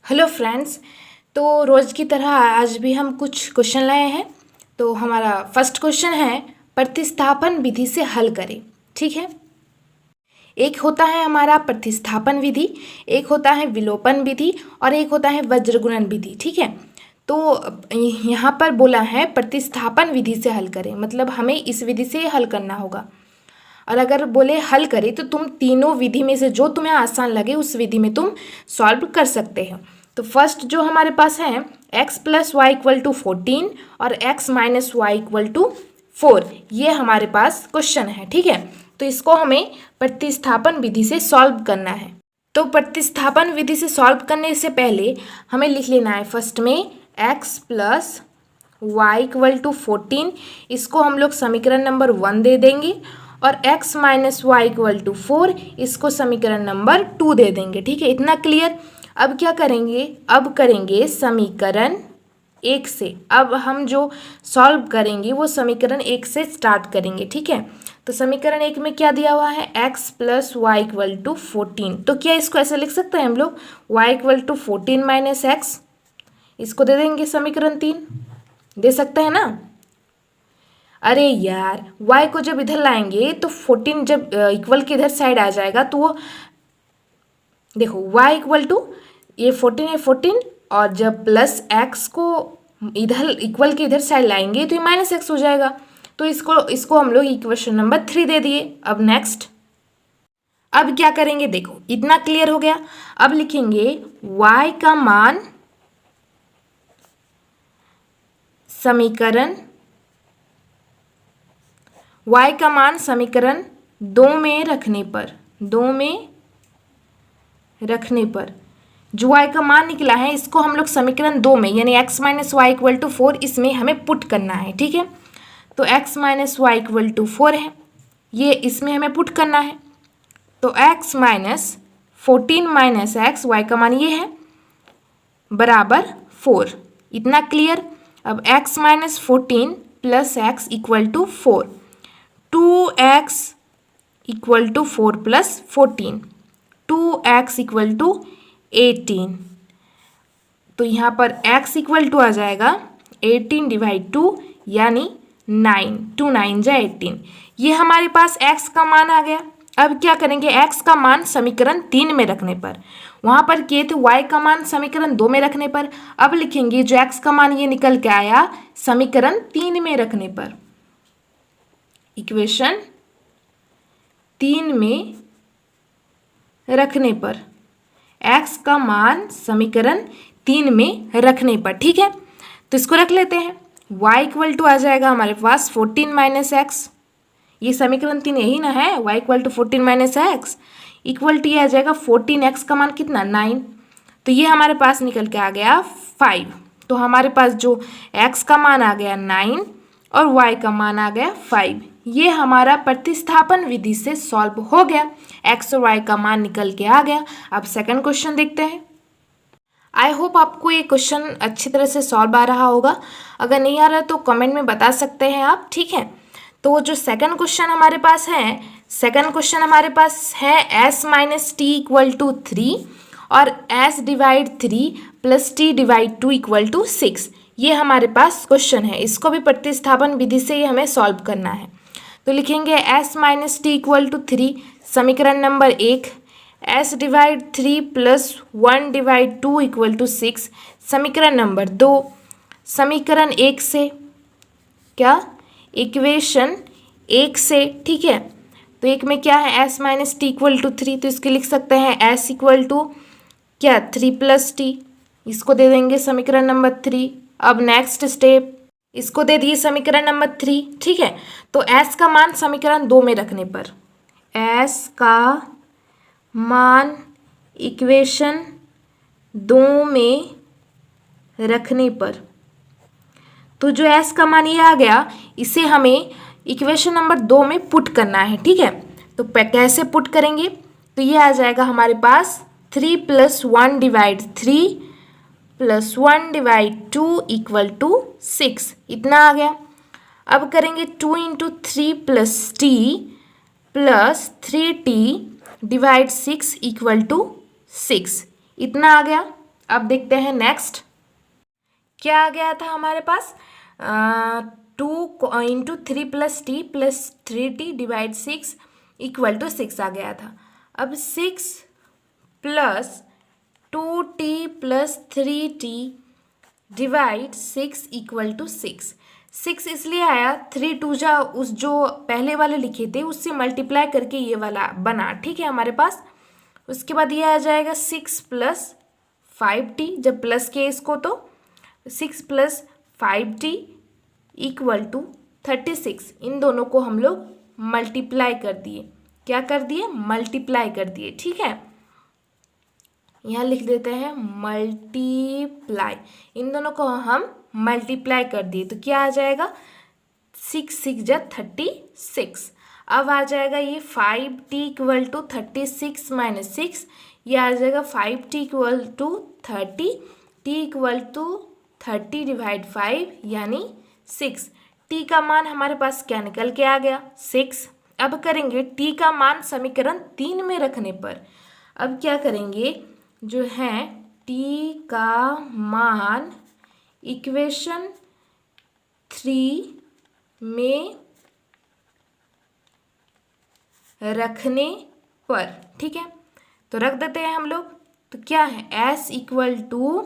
Hello friends. तो रोज़ की तरह आज भी हम कुछ क्वेश्चन लाए हैं। तो हमारा फर्स्ट क्वेश्चन है प्रतिस्थापन विधि से हल करें। ठीक है, एक होता है हमारा प्रतिस्थापन विधि, एक होता है विलोपन विधि और एक होता है वज्रगुणन विधि। ठीक है, तो यहाँ पर बोला है प्रतिस्थापन विधि से हल करें, मतलब हमें इस विधि से हल करना होगा। और अगर बोले हल करें तो तुम तीनों विधि में से जो तुम्हें आसान लगे उस विधि में तुम सॉल्व कर सकते हो। तो फर्स्ट जो हमारे पास है x plus y equal to 14 और x minus y equal to 4, ये हमारे पास क्वेश्चन है। ठीक है, तो इसको हमें प्रतिस्थापन विधि से सॉल्व करना है। तो प्रतिस्थापन विधि से सॉल्व करने से पहले हमें लिख लेना है फर्स्ट में x plus y equal to 14, इसको हम लोग समीकरण नंबर 1 दे देंगे, और x minus y equal to 4, इसको समीकरण नंबर 2 दे देंगे। ठीक है, इतना क्लियर। अब क्या करेंगे, अब करेंगे समीकरण 1 से। अब हम जो सॉल्व करेंगे वो समीकरण 1 से स्टार्ट करेंगे। ठीक है, तो समीकरण 1 में क्या दिया हुआ है x plus y equal to 14। तो क्या इसको ऐसे लिख सकते हैं हम लोग y equal to 14 minus x, इसको दे देंगे समीकरण 3, दे सकते हैं ना। अरे यार, y को जब इधर लाएंगे तो 14 जब इक्वल के इधर साइड आ जाएगा तो वो देखो y इक्वल टू ये 14 है 14, और जब प्लस x को इधर इक्वल के इधर साइड लाएंगे तो ये माइनस एक्स हो जाएगा। तो इसको हम लोग इक्वेशन नंबर 3 दे दिए। अब नेक्स्ट, अब क्या करेंगे, देखो इतना क्लियर हो गया। अब लिखेंगे y का मान समीकरण y का मान समीकरण 2 में रखने पर, 2 में रखने पर जो y का मान निकला है इसको हम लोग समीकरण 2 में यानी x minus y equal to 4 इसमें हमें पुट करना है। ठीक है, तो x minus y equal to 4 है, ये इसमें हमें पुट करना है। तो x minus 14 minus x, y का मान ये है, बराबर 4। इतना क्लियर। अब x minus 14 plus x equal to 4, 2x equal to 4 plus 14, 2x equal to 18। तो यहाँ पर x इक्वल टू आ जाएगा 18 डिवाइड 2 यानी 9, 2 9 जा 18। ये हमारे पास x का मान आ गया। अब क्या करेंगे, x का मान समीकरण 3 में रखने पर, वहाँ पर किए थे y का मान समीकरण 2 में रखने पर। अब लिखेंगे जो x का मान ये निकल के आया समीकरण 3 में रखने पर, इक्वेशन 3 में रखने पर, x का मान समीकरण 3 में रखने पर। ठीक है, तो इसको रख लेते हैं। y इक्वल टू आ जाएगा हमारे पास 14 माइनस एक्स, ये समीकरण 3 यही ना है, y equal to 14 minus x equal to ये आ जाएगा 14x का मान कितना 9, तो ये हमारे पास निकल के आ गया 5। तो हमारे पास जो x का मान आ गया 9 और y का मान आ गया 5। ये हमारा प्रतिस्थापन विधि से सॉल्व हो गया, x और y का मान निकल के आ गया। अब सेकंड क्वेश्चन देखते हैं। आई होप आपको ये क्वेश्चन अच्छी तरह से सॉल्व आ रहा होगा। अगर नहीं आ रहा तो कमेंट में बता सकते हैं आप। ठीक है, तो जो सेकंड क्वेश्चन हमारे पास है, सेकंड क्वेश्चन हमारे पास है s minus t equal to 3 और s divide 3 plus t divide 2 equal to 6, ये हमारे पास क्वेश्चन है। इसको भी प्रतिस्थापन विधि से ही हमें सॉल्व करना है। तो लिखेंगे s minus t equal to 3, समीकरण number 1, s divide 3 plus 1 divide 2 equal to 6, समीकरण नंबर 2। समीकरण 1 से क्या, इक्वेशन 1 से। ठीक है, तो एक में क्या है s minus t equal to 3, तो इसके लिख सकते हैं s इक्वल टू क्या 3 प्लस टी, इसको दे देंगे समीकरण नंबर 3। अब नेक्स्ट स्टेप, इसको दे दिए समीकरण नंबर 3। ठीक है, तो s का मान समीकरण 2 में रखने पर, s का मान इक्वेशन 2 में रखने पर, तो जो s का मान ये आ गया इसे हमें इक्वेशन नंबर 2 में पुट करना है। ठीक है, तो कैसे पुट करेंगे, तो ये आ जाएगा हमारे पास 3 plus 1 divide 3 plus 1 divide 2 equal to 6, इतना आ गया। अब करेंगे 2 into 3 plus t plus 3t divide 6 equal to 6, इतना आ गया। अब देखते हैं नेक्स्ट क्या आ गया था हमारे पास। 2 into 3 + t + 3t divide 6 equal to 6 आ गया था। अब 6 + 2t + 3t divide 6 equal to 6। 6 इसलिए आया 3 2 जा उस जो पहले वाले लिखे थे उससे मल्टीप्लाई करके ये वाला बना, ठीक है हमारे पास। उसके बाद ये आ जाएगा 6 + 5t, जब प्लस के इसको तो 6 + 5t इक्वल टू 36। इन दोनों को हम लोग मल्टीप्लाई कर दिए। क्या कर दिए? मल्टीप्लाई कर दिए, ठीक है। यहाँ लिख देते हैं मल्टीप्लाई। इन दोनों को हम मल्टीप्लाई कर दिए तो क्या आ जाएगा? 6 6 जा 36। अब आ जाएगा ये 5t इक्वल टू 36 - 6। ये आ जाएगा 5t equal to 30, t equal to 30 divide 5 यानी 6। t का मान हमारे पास क्या निकल के आ गया? 6। अब करेंगे t का मान समीकरण 3 में रखने पर। अब क्या करेंगे, जो है t का मान इक्वेशन 3 में रखने पर, ठीक है। तो रख देते हैं हम लोग। तो क्या है? s इक्वल टू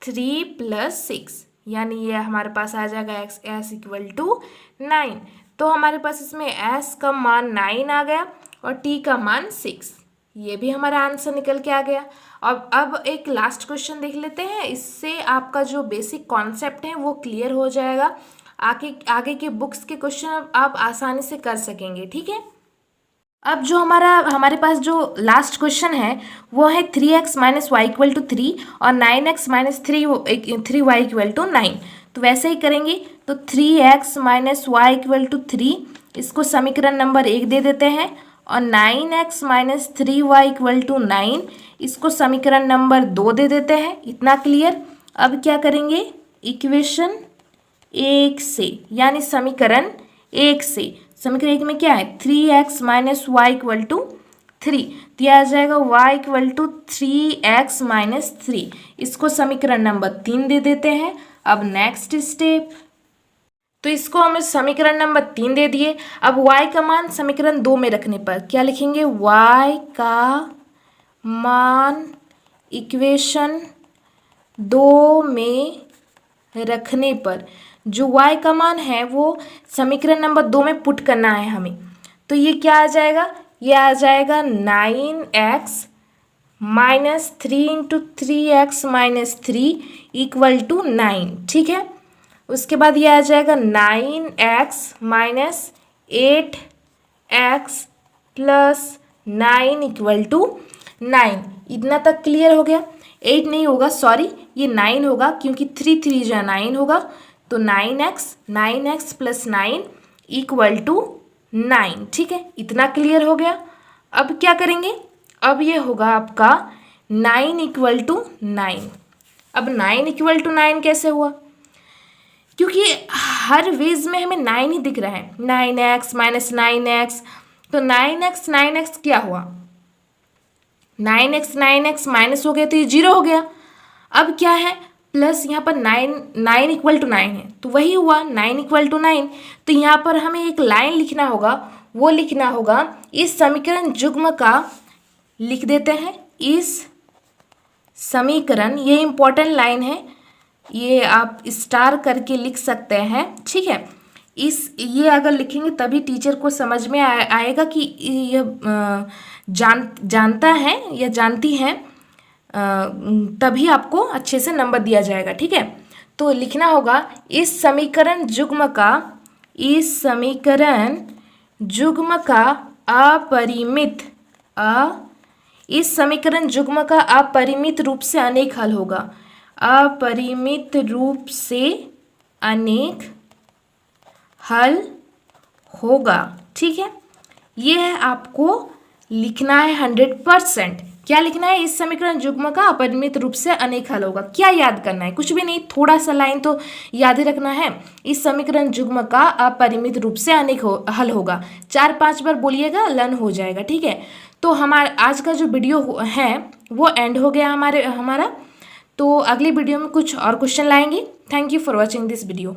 3 + 6 यानी ये हमारे पास आ जाएगा s इक्वल टू 9। तो हमारे पास इसमें s का मान 9 आ गया और t का मान 6। ये भी हमारा आंसर निकल के आ गया। अब एक लास्ट क्वेश्चन देख लेते हैं। इससे आपका जो बेसिक कॉन्सेप्ट है वो क्लियर हो जाएगा। आगे के बुक्स के क्वेश्चन आप आसानी से कर सकेंगे, ठीक है। अब जो हमारे पास जो लास्ट क्वेश्चन है वो है 3x - y = 3 और 9x - 3y = 9। तो वैसे ही करेंगे। तो 3x - y = 3 इसको समीकरण नंबर 1 दे देते हैं और 9x - 3y = 9 इसको समीकरण नंबर 2 दे देते हैं। इतना क्लियर। अब क्या करेंगे? इक्वेशन 1 से यानी समीकरण 1 से, समीकरण 1 में क्या है? 3x - y = 3। तो यह आ जाएगा y = 3x - 3। इसको समीकरण नंबर 3 दे देते हैं। अब नेक्स्ट स्टेप, तो इसको हमें समीकरण नंबर 3 दे दिए। अब y का मान समीकरण 2 में रखने पर क्या लिखेंगे? y का मान इक्वेशन 2 में रखने पर, जो y का मान है वो समीकरण नंबर 2 में पुट करना है हमें। तो ये क्या आ जाएगा? ये आ जाएगा 9x - 3 × 3x - 3 = 9, ठीक है। उसके बाद ये आ जाएगा 9x - 8x + 9 = 9। इतना तक क्लियर हो गया। 8 नहीं होगा, सॉरी, ये 9 होगा क्योंकि 3 3 जा 9 होगा। तो 9x + 9 = 9, ठीक है। इतना क्लियर हो गया। अब क्या करेंगे? अब ये होगा आपका 9 = 9। अब 9 = 9 कैसे हुआ? क्योंकि हर वेज में हमें 9 ही दिख रहा है। 9x - 9x, तो 9x क्या हुआ? 9x माइनस हो गया तो ये 0 हो गया। अब क्या है? प्लस यहाँ पर 9 = 9 है तो वही हुआ 9 = 9। तो यहाँ पर हमें एक लाइन लिखना होगा। वो लिखना होगा इस समीकरण युग्म का, लिख देते हैं इस समीकरण, ये इम्पोर्टेंट लाइन है, ये आप स्टार करके लिख सकते हैं, ठीक है। ये अगर लिखेंगे तभी टीचर को समझ में आएगा कि ये जानता है या जानती है, तभी आपको अच्छे से नंबर दिया जाएगा, ठीक है। तो लिखना होगा इस समीकरण युग्म का अपरिमित रूप से अनेक हल होगा। अपरिमित रूप से अनेक हल होगा, ठीक है। ये है आपको लिखना है 100%। क्या लिखना है? इस समीकरण युग्म का अपरिमित रूप से अनेक हल होगा। क्या याद करना है? कुछ भी नहीं, थोड़ा सा लाइन तो याद ही रखना है। इस समीकरण युग्म का अपरिमित रूप से अनेक हल होगा। 4-5 बार बोलिएगा, लर्न हो जाएगा, ठीक है। तो हमारा आज का जो वीडियो है वो एंड हो गया हमारा। तो अगली वीडियो में कुछ और क्वेश्चन लाएंगे। Thank you for watching this video.